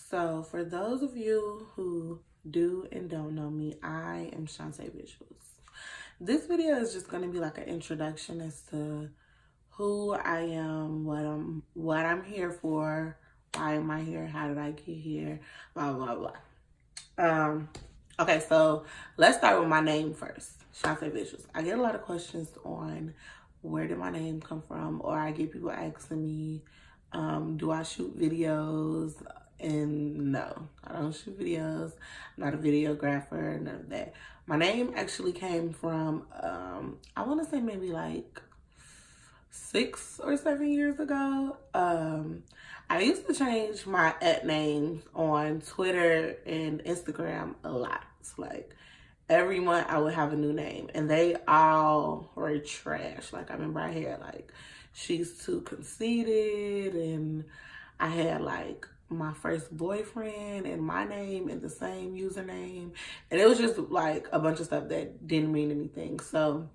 So for those of you who do and don't know me, I am Chauntae Visuals. This video is just going to be like an introduction as to who I am, what I'm here for, why am I here, how did I get here, blah blah blah. Okay, so let's start with my name first. Chauntae Visuals. I get a lot of questions on where did my name come from, or I get people asking me, do I shoot videos? And no, I don't shoot videos. I'm not a videographer, none of that. My name actually came from, I want to say maybe like 6 or 7 years ago. I used to change my names on Twitter and Instagram a lot. Like every month I would have a new name and they all were trash. Like I remember I had like, she's too conceited, and I had like my first boyfriend and my name and the same username, and it was just like a bunch of stuff that didn't mean anything. So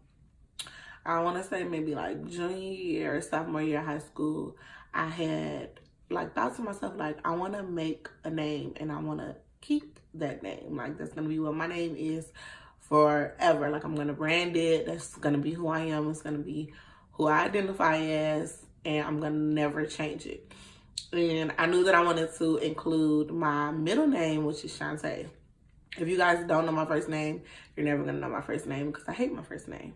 I want to say maybe like junior year or sophomore year of high school, I had like thought to myself, like, I want to make a name and I want to keep that name. Like that's going to be what my name is forever. Like I'm going to brand it. That's going to be who I am. It's going to be who I identify as, and I'm going to never change it. And I knew that I wanted to include my middle name, which is Chauntae. If you guys don't know my first name, you're never going to know my first name because I hate my first name.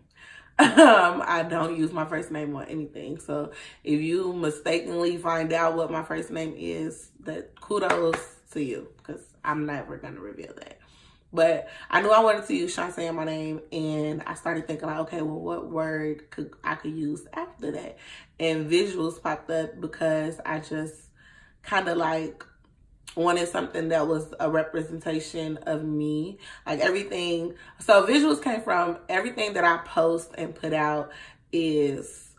I don't use my first name on anything. So if you mistakenly find out what my first name is, that kudos to you, because I'm never going to reveal that. But I knew I wanted to use Chauntae in my name, and I started thinking like, okay, well, what word I could use after that? And visuals popped up because I just kind of like wanted something that was a representation of me, like everything. So visuals came from everything that I post and put out is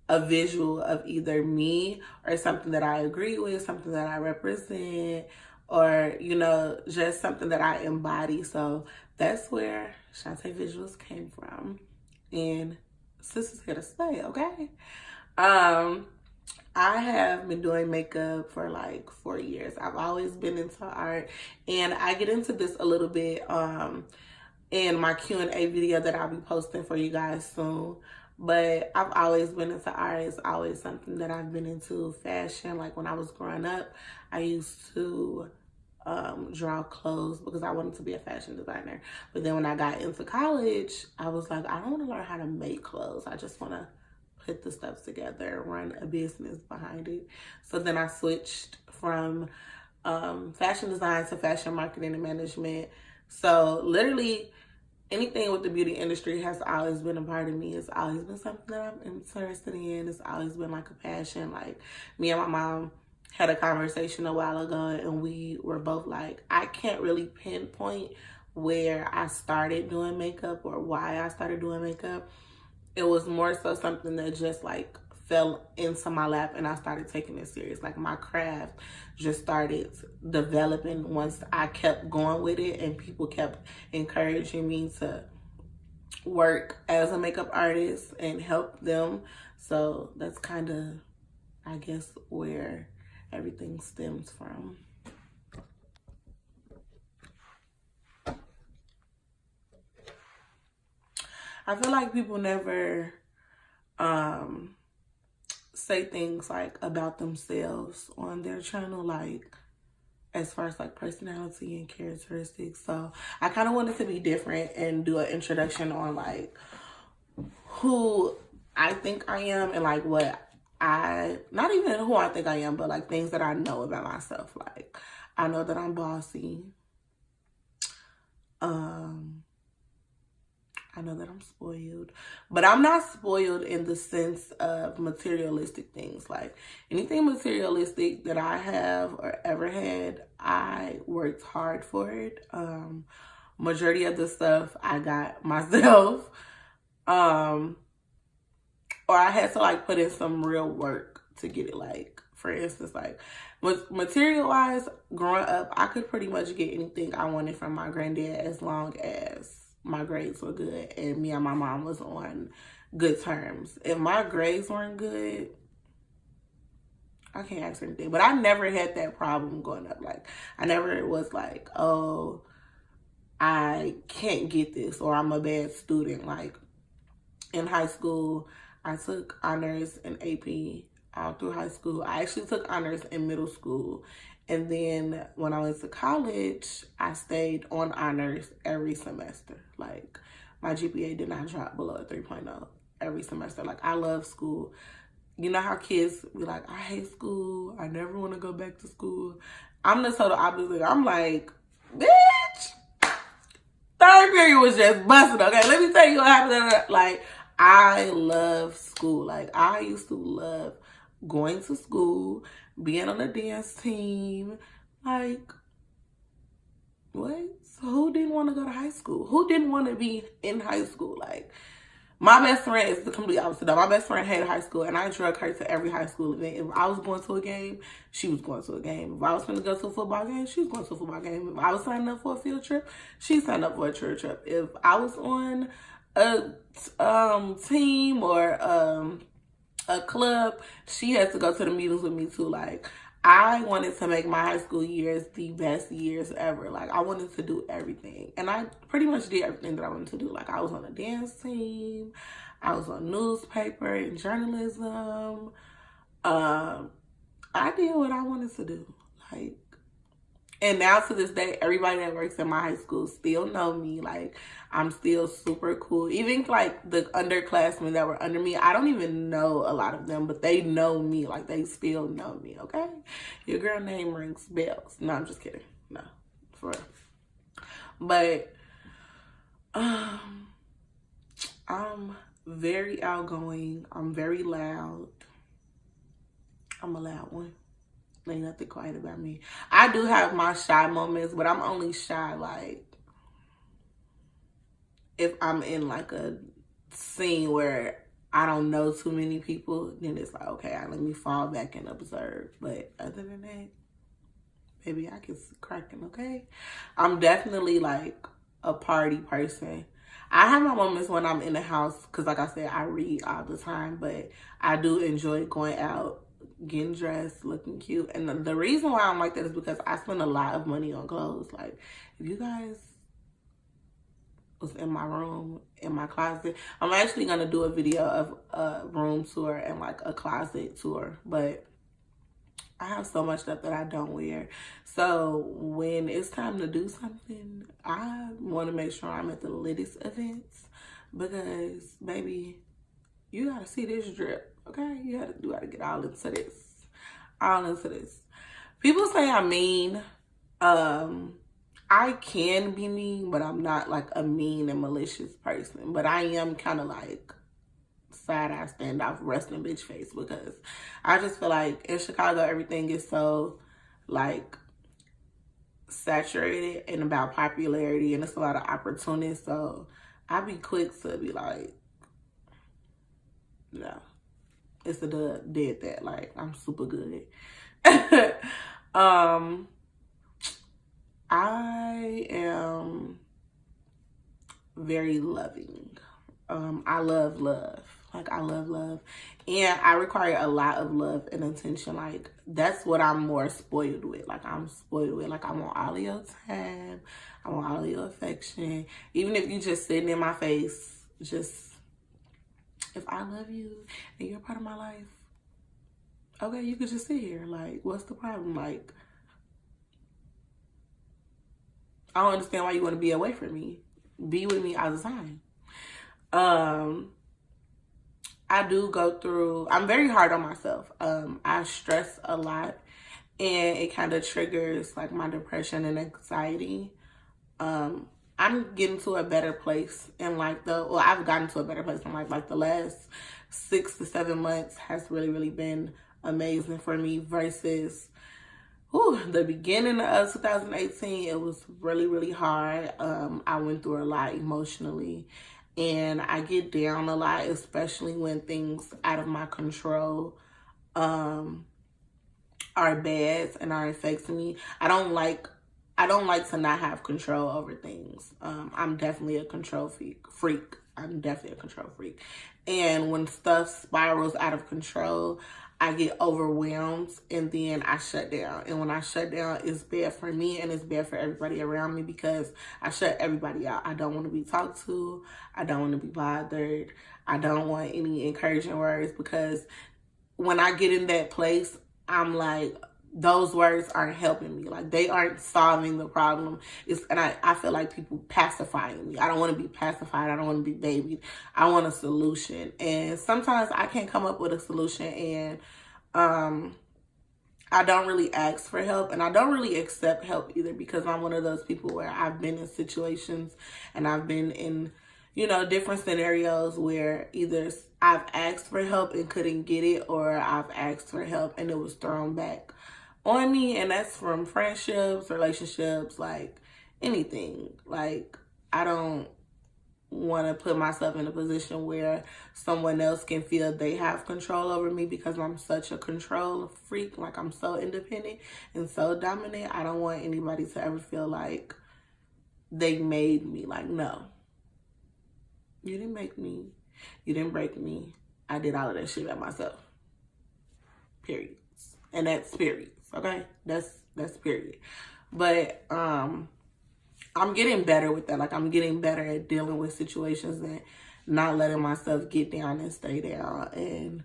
a visual of either me or something that I agree with, something that I represent, or, you know, just something that I embody. So that's where Chauntae Visuals came from. And sis is here to stay, okay? I have been doing makeup for like 4 years. I've always been into art, and I get into this a little bit in my Q&A video that I'll be posting for you guys soon. But I've always been into art. It's always something that I've been into. Fashion, like when I was growing up, I used to draw clothes because I wanted to be a fashion designer. But then when I got into college, I was like, I don't want to learn how to make clothes. I just want to put the stuff together, run a business behind it. So then I switched from fashion design to fashion marketing and management. So literally anything with the beauty industry has always been a part of me. It's always been something that I'm interested in. It's always been like a passion. Like me and my mom had a conversation a while ago, and we were both like, I can't really pinpoint where I started doing makeup or why I started doing makeup. It was more so something that just like fell into my lap, and I started taking it serious. Like my craft just started developing once I kept going with it, and people kept encouraging me to work as a makeup artist and help them. So that's kind of, I guess, where everything stems from. I feel like people never say things like about themselves on their channel, like as far as like personality and characteristics. So I kind of wanted to be different and do an introduction on like who I think I am, and like what not even who I think I am, but like things that I know about myself. Like I know that I'm bossy. I know that I'm spoiled, but I'm not spoiled in the sense of materialistic things. Like anything materialistic that I have or ever had, I worked hard for it. Majority of the stuff I got myself. Or I had to like put in some real work to get it. Like for instance, like material wise, growing up, I could pretty much get anything I wanted from my granddad as long as my grades were good and me and my mom was on good terms. If my grades weren't good, I can't ask her anything. But I never had that problem growing up. Like, I never was like, oh, I can't get this, or I'm a bad student. Like, in high school, I took honors in AP all through high school. I actually took honors in middle school. And then when I went to college, I stayed on honors every semester. Like, my GPA did not drop below a 3.0 every semester. Like, I love school. You know how kids be like, I hate school. I never want to go back to school. I'm the total opposite. I'm like, bitch, third period was just busting. Okay, let me tell you what happened. Like, I love school. Like, I used to love going to school, being on the dance team. Like, what? So who didn't want to go to high school? Who didn't want to be in high school? Like, my best friend is the complete opposite. My best friend hated high school, and I drug her to every high school event. If I was going to a game, she was going to a game. If I was going to go to a football game, she was going to a football game. If I was signing up for a field trip, she signed up for a church trip. If I was on a team or a club, she has to go to the meetings with me too. Like, I wanted to make my high school years the best years ever. Like, I wanted to do everything. And I pretty much did everything that I wanted to do. Like, I was on a dance team. I was on newspaper and journalism. I did what I wanted to do. Like, and now to this day, everybody that works in my high school still know me. Like, I'm still super cool. Even like the underclassmen that were under me, I don't even know a lot of them, but they know me. Like, they still know me, okay? Your girl name rings bells. No, I'm just kidding. No, for real. But I'm very outgoing. I'm very loud. I'm a loud one. Ain't nothing quiet about me. I do have my shy moments, but I'm only shy like if I'm in like a scene where I don't know too many people, then it's like, okay, let me fall back and observe. But other than that, baby, I can cracking, okay? I'm definitely like a party person. I have my moments when I'm in the house because, like I said, I read all the time, but I do enjoy going out, getting dressed, looking cute. And the reason why I'm like that is because I spend a lot of money on clothes. Like, if you guys was in my room, in my closet, I'm actually going to do a video of a room tour and like a closet tour. But I have so much stuff that I don't wear. So when it's time to do something, I want to make sure I'm at the latest events because, baby, you got to see this drip. Okay, you gotta get all into this. All into this. People say I'm mean. I can be mean, but I'm not like a mean and malicious person. But I am kind of like side-eye, standoff, resting bitch face because I just feel like in Chicago, everything is so like saturated and about popularity, and it's a lot of opportunities. So I be quick to be like, no. It's a dud, did that. Like, I'm super good. I am very loving. I love love. Like, I love love. And I require a lot of love and attention. Like, that's what I'm more spoiled with. Like, I'm spoiled with. Like, I want all of your time. I want all of your affection. Even if you just sitting in my face, just, if I love you and you're part of my life, okay, you could just sit here. Like, what's the problem? Like, I don't understand why you want to be away from me. Be with me all the time. I do go through, I'm very hard on myself. I stress a lot and it kind of triggers like my depression and anxiety. I'm getting to a better place in like I've gotten to a better place in like the last 6 to 7 months has really, really been amazing for me versus the beginning of 2018. It was really, really hard. I went through a lot emotionally and I get down a lot, especially when things out of my control are bad and are affecting me. I don't like to not have control over things. I'm definitely a control freak. I'm definitely a control freak. And when stuff spirals out of control, I get overwhelmed and then I shut down. And when I shut down, it's bad for me and it's bad for everybody around me because I shut everybody out. I don't want to be talked to. I don't want to be bothered. I don't want any encouraging words because when I get in that place, I'm like, those words aren't helping me. Like, they aren't solving the problem. And I feel like people pacifying me. I don't want to be pacified. I don't want to be babied. I want a solution. And sometimes I can't come up with a solution, and I don't really ask for help, and I don't really accept help either, because I'm one of those people where I've been in situations and I've been in, you know, different scenarios where either I've asked for help and couldn't get it, or I've asked for help and it was thrown back on me. And that's from friendships, relationships, like anything. Like, I don't want to put myself in a position where someone else can feel they have control over me because I'm such a control freak. Like, I'm so independent and so dominant. I don't want anybody to ever feel like they made me. Like, no, you didn't make me. You didn't break me. I did all of that shit by myself. Periods. And that's periods. Okay? That's period. But I'm getting better with that. Like, I'm getting better at dealing with situations and not letting myself get down and stay down, and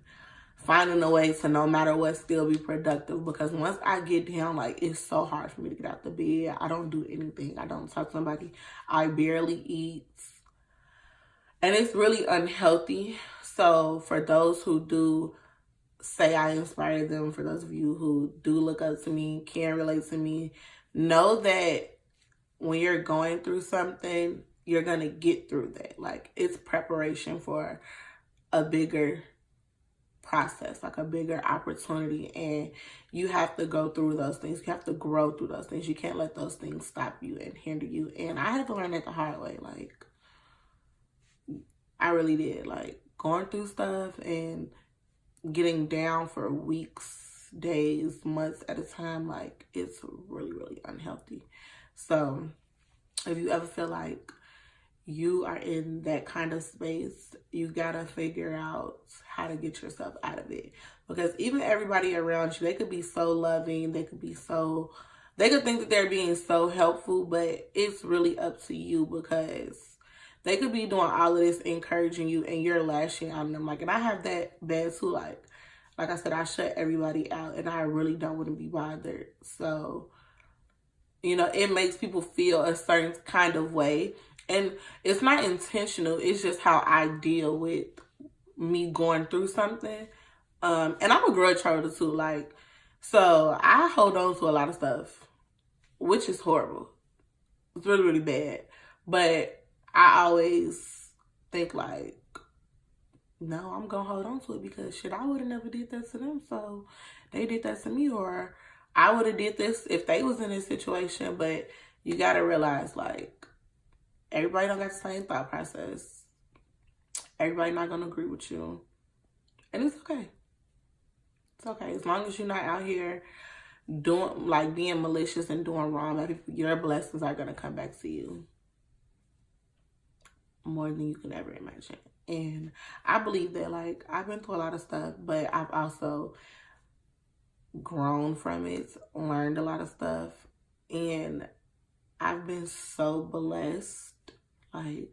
finding a way to, no matter what, still be productive. Because once I get down, like, it's so hard for me to get out the bed. I don't do anything. I don't talk to somebody. I barely eat. And it's really unhealthy. So for those who do say I inspire them, for those of you who do look up to me, can relate to me, know that when you're going through something, you're going to get through that. Like, it's preparation for a bigger process, like a bigger opportunity. And you have to go through those things. You have to grow through those things. You can't let those things stop you and hinder you. And I had to learn that the hard way. Like, I really did. Like, going through stuff and getting down for weeks, days, months at a time, like, it's really, really unhealthy. So if you ever feel like you are in that kind of space, you gotta figure out how to get yourself out of it. Because even everybody around you, they could be so loving, they could think that they're being so helpful, but it's really up to you, because they could be doing all of this encouraging you and you're lashing out on them. Like, and I have that bad too. Like I said, I shut everybody out and I really don't want to be bothered. So, you know, it makes people feel a certain kind of way. And it's not intentional. It's just how I deal with me going through something. And I'm a grudge holder too. Like, so I hold on to a lot of stuff, which is horrible. It's really, really bad. But I always think like, no, I'm going to hold on to it because shit, I would have never did that to them. So they did that to me, or I would have did this if they was in this situation. But you got to realize, like, everybody don't got the same thought process. Everybody not going to agree with you. And it's okay. It's okay. As long as you're not out here doing, like, being malicious and doing wrong, like, your blessings are going to come back to you more than you can ever imagine. And I believe that, like, I've been through a lot of stuff, but I've also grown from it, learned a lot of stuff, and I've been so blessed. Like,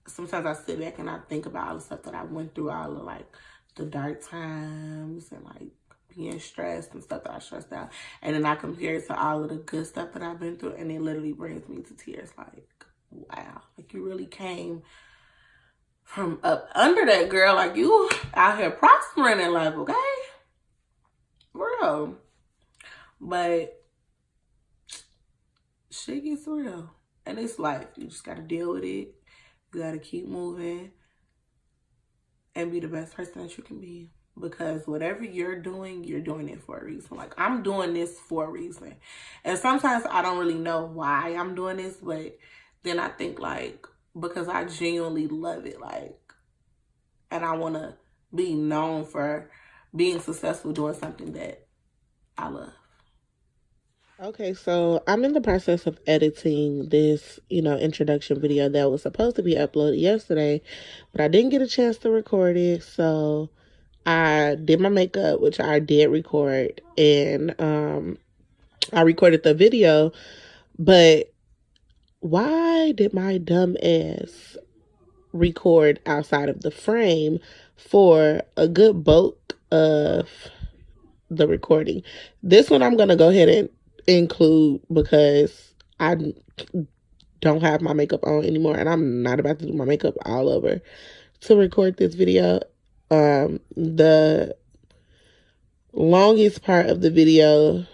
sometimes I sit back and I think about all the stuff that I went through, all of, like, the dark times and, like, being stressed and stuff that I stressed out, and then I compare it to all of the good stuff that I've been through, and it literally brings me to tears. Like, wow, like, you really came from up under that, girl. Like, you out here prospering in life, okay? Real. But shit gets real. And it's life. You just gotta deal with it. You gotta keep moving and be the best person that you can be. Because whatever you're doing it for a reason. Like, I'm doing this for a reason. And sometimes I don't really know why I'm doing this, but then I think, like, because I genuinely love it, like, and I want to be known for being successful doing something that I love. Okay, so I'm in the process of editing this, introduction video that was supposed to be uploaded yesterday, but I didn't get a chance to record it, so I did my makeup, which I did record, and I recorded the video, but why did my dumb ass record outside of the frame for a good bulk of the recording? This one I'm gonna go ahead and include because I don't have my makeup on anymore, and I'm not about to do my makeup all over to record this video. The longest part of the video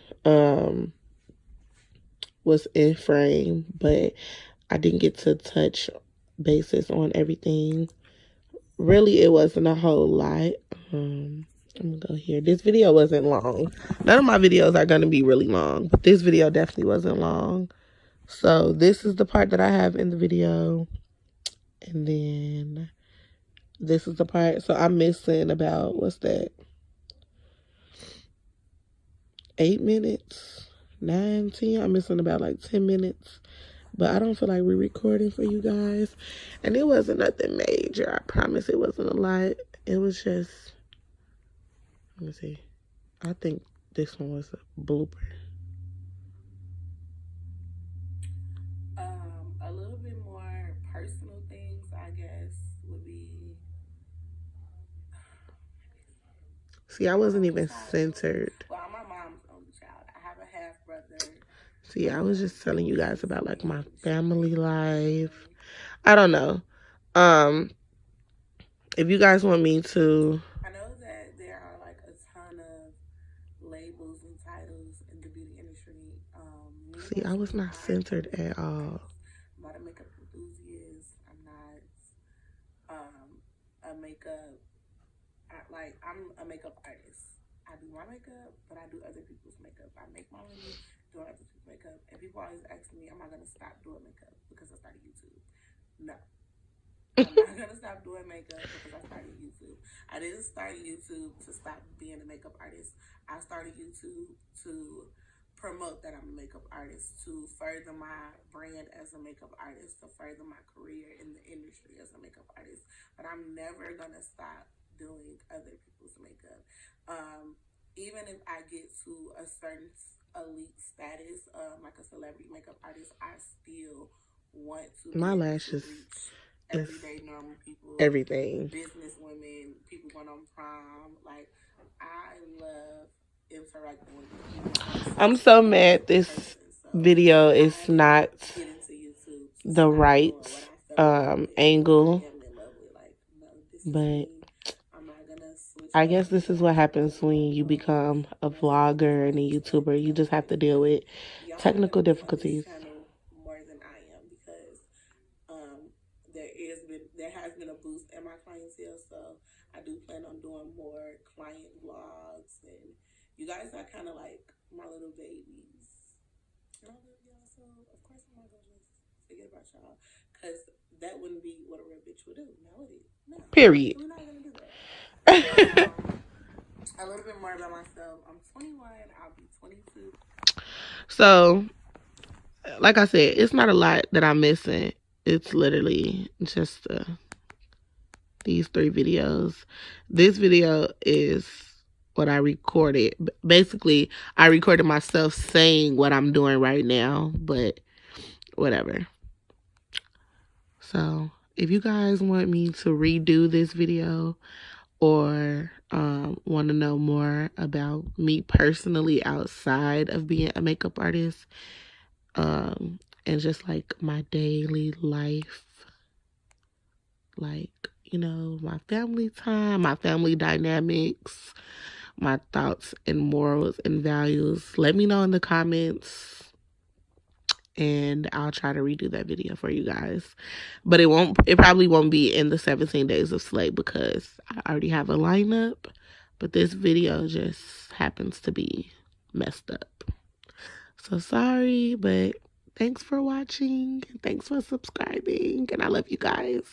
was in frame, but I didn't get to touch bases on everything. Really, it wasn't a whole lot. I'm gonna go here. This video wasn't long. None of my videos are gonna be really long, but this video definitely wasn't long. So this is the part that I have in the video, and then this is the part. So I'm missing about, what's that, 8 minutes, 9, 10. I'm missing about like 10 minutes. But I don't feel like re-recording for you guys. And it wasn't nothing major. I promise it wasn't a lot. It was just, let me see. I think this one was a blooper. A little bit more personal things, I guess, would be. See, I wasn't even centered. Well, my mom's only child. I have a half brother. See, I was just telling you guys about like my family life. I don't know. If you guys want me to, I know that there are like a ton of labels and titles in the beauty industry. See, I was not centered at all. I'm not a makeup enthusiast. I'm not a makeup. I'm a makeup artist. I do my makeup, but I do other people's makeup. I make my money doing other people's makeup. And people always ask me, am I going to stop doing makeup because I started YouTube? No. I'm not going to stop doing makeup because I started YouTube. I didn't start YouTube to stop being a makeup artist. I started YouTube to promote that I'm a makeup artist, to further my brand as a makeup artist, to further my career in the industry as a makeup artist. But I'm never going to stop doing other people's makeup. Even if I get to a certain elite status, like a celebrity makeup artist, I still want to my lashes reach everyday normal people, everything, business women, people going on prom. Like, I love interacting with people. I'm so mad this video is not the right angle, but I guess this is what happens when you become a vlogger and a YouTuber. You just have to deal with technical difficulties. More than I am, because there has been a boost in my clientele, so I do plan on doing more client vlogs, and you guys are kind of like my little babies. I love y'all, so of course I'm not gonna just forget about y'all, because that wouldn't be what a real bitch would do. No, it is. No. Period. We're not gonna do that. A little bit more about myself. I'm 21. I'll be 22. So, like I said, it's not a lot that I'm missing. It's literally just these 3 videos. This video is what I recorded. Basically, I recorded myself saying what I'm doing right now, but whatever. So, if you guys want me to redo this video, or want to know more about me personally outside of being a makeup artist, and just like my daily life, like, you know, my family time, my family dynamics, my thoughts and morals and values, let me know in the comments, and I'll try to redo that video for you guys. But it probably won't be in the 17 days of Slay, because I already have a lineup, but this video just happens to be messed up. So sorry, but thanks for watching. Thanks for subscribing, and I love you guys.